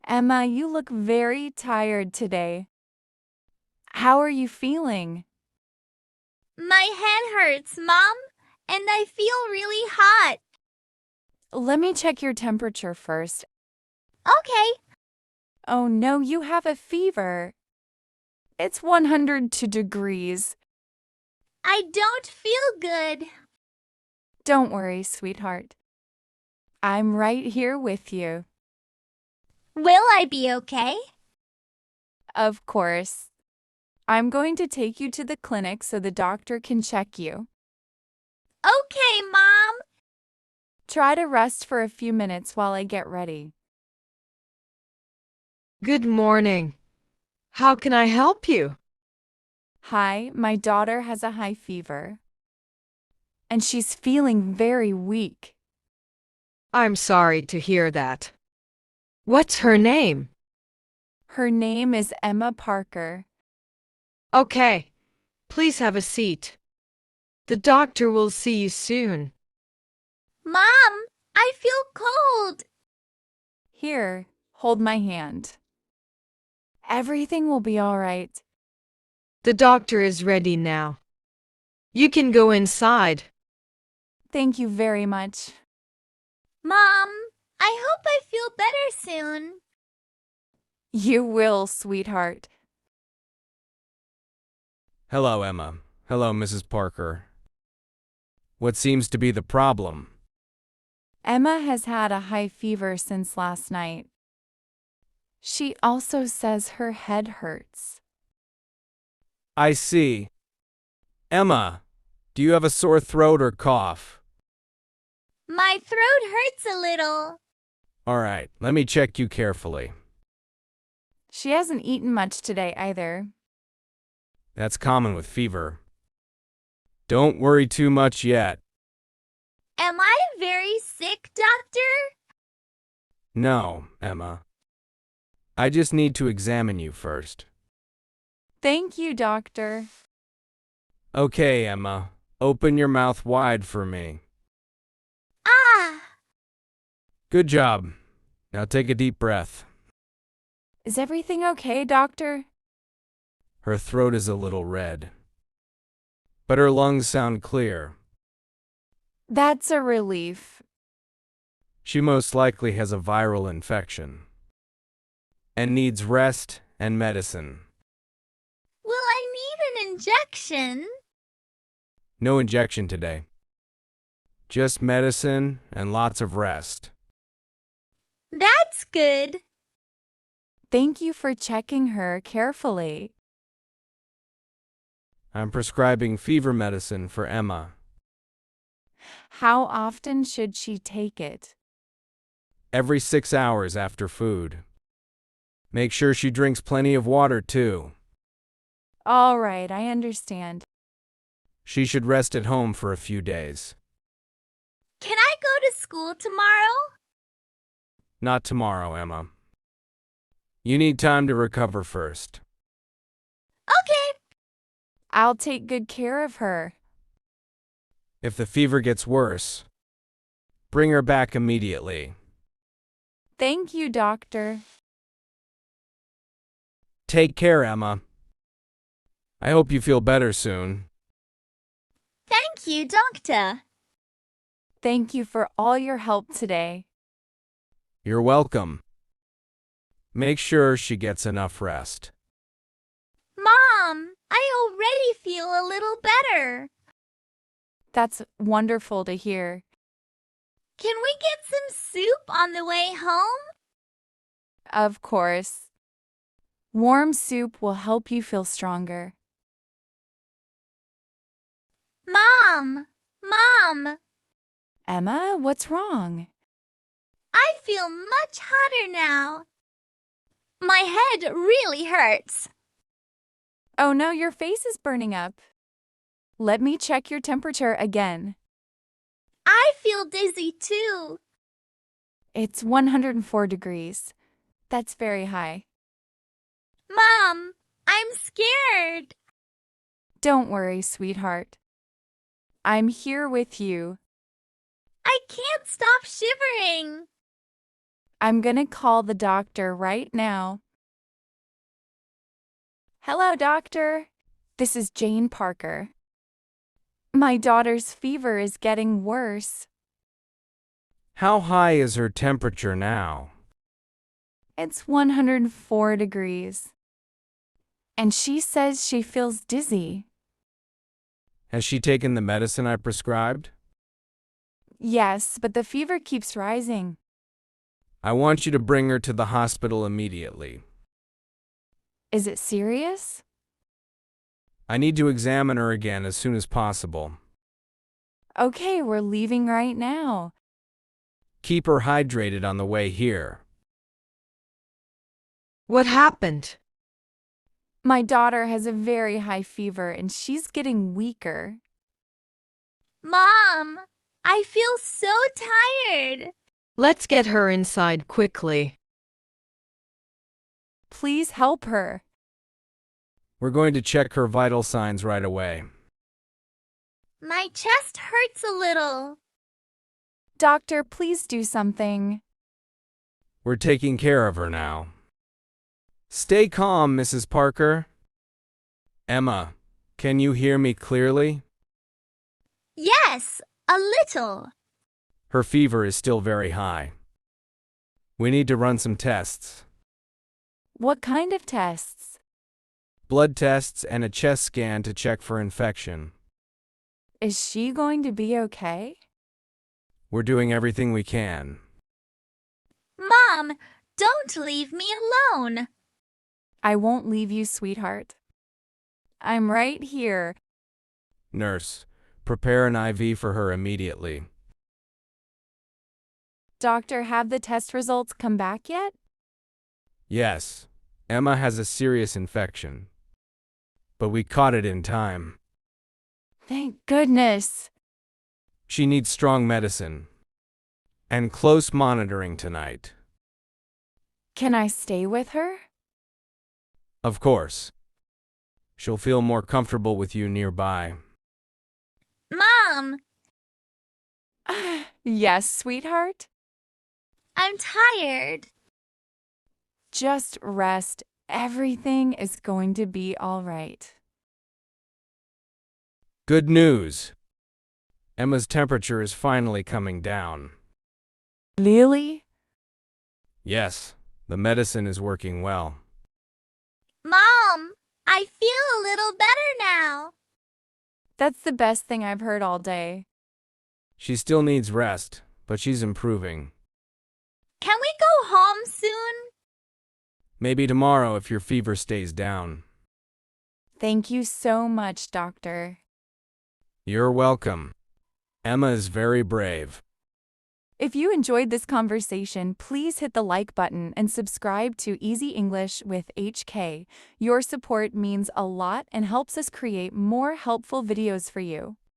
Emma, you look very tired today. How are you feeling? My head hurts, Mom, and I feel really hot. Let me check your temperature first. Okay, Oh no, you have a fever. It's 102 degrees. I don't feel good. Don't worry, sweetheart. I'm right here with you. Will I be okay? Of course. I'm going to take you to the clinic so the doctor can check you. Okay, Mom. Try to rest for a few minutes while I get ready. Good morning. How can I help you? Hi, my daughter has a high fever, and she's feeling very weak. I'm sorry to hear that. What's her name? Her name is Emma Parker. Okay, please have a seat. The doctor will see you soon. Mom, I feel cold. Here, hold my hand. Everything will be all right. The doctor is ready now. You can go inside. Thank you very much. Mom, I hope I feel better soon. You will, sweetheart. Hello, Emma. Hello, Mrs. Parker. What seems to be the problem? Emma has had a high fever since last night. She also says her head hurts. I see. Emma, do you have a sore throat or cough? My throat hurts a little. All right, let me check you carefully. She hasn't eaten much today either. That's common with fever. Don't worry too much yet. Am I very sick, Doctor? No, Emma. I just need to examine you first. Thank you, doctor. Okay, Emma. Open your mouth wide for me. Ah, Good job. Now take a deep breath. Is everything okay, doctor? Her throat is a little red, but her lungs sound clear. That's a relief. She most likely has a viral infection and needs rest and medicine. will I need an injection? No injection today. Just medicine and lots of rest. That's good. Thank you for checking her carefully. I'm prescribing fever medicine for Emma. How often should she take it? Every 6 hours after food. Make sure she drinks plenty of water too. All right, I understand. She should rest at home for a few days. Can I go to school tomorrow? Not tomorrow, Emma. You need time to recover first. Okay. I'll take good care of her. If the fever gets worse, bring her back immediately. Thank you, doctor. Take care, Emma. I hope you feel better soon. Thank you, Doctor. Thank you for all your help today. You're welcome. Make sure she gets enough rest. Mom, I already feel a little better. That's wonderful to hear. Can we get some soup on the way home? Of course. Warm soup will help you feel stronger. Mom, Emma, what's wrong? I feel much hotter now. My head really hurts. Oh no, your face is burning up. Let me check your temperature again. I feel dizzy too. It's 104 degrees. That's very high. Mom, I'm scared. Don't worry, sweetheart. I'm here with you. I can't stop shivering. I'm gonna call the doctor right now. Hello, doctor. This is Jane Parker. My daughter's fever is getting worse. How high is her temperature now? It's 104 degrees. And she says she feels dizzy. Has she taken the medicine I prescribed? Yes, but the fever keeps rising. I want you to bring her to the hospital immediately. Is it serious? I need to examine her again as soon as possible. Okay, we're leaving right now. Keep her hydrated on the way here. What happened? My daughter has a very high fever and she's getting weaker. Mom, I feel so tired. Let's get her inside quickly. Please help her. We're going to check her vital signs right away. My chest hurts a little. Doctor, please do something. We're taking care of her now. Stay calm, Mrs. Parker. Emma, can you hear me clearly? Yes, a little. Her fever is still very high. We need to run some tests. What kind of tests? Blood tests and a chest scan to check for infection. Is she going to be okay? We're doing everything we can. Mom, don't leave me alone. I won't leave you, sweetheart. I'm right here. Nurse, prepare an IV for her immediately. Doctor, have the test results come back yet? Yes, Emma has a serious infection. But we caught it in time. Thank goodness. She needs strong medicine and close monitoring tonight. Can I stay with her? Of course. She'll feel more comfortable with you nearby. Mom, Yes, sweetheart. I'm tired. Just rest. Everything is going to be all right. Good news. Emma's temperature is finally coming down. Lily? Yes, the medicine is working well. Mom, I feel a little better now. That's the best thing I've heard all day. She still needs rest, but she's improving. Can we go home soon? Maybe tomorrow if your fever stays down. Thank you so much, doctor. You're welcome. Emma is very brave. If you enjoyed this conversation, please hit the like button and subscribe to Easy English with HK. Your support means a lot and helps us create more helpful videos for you.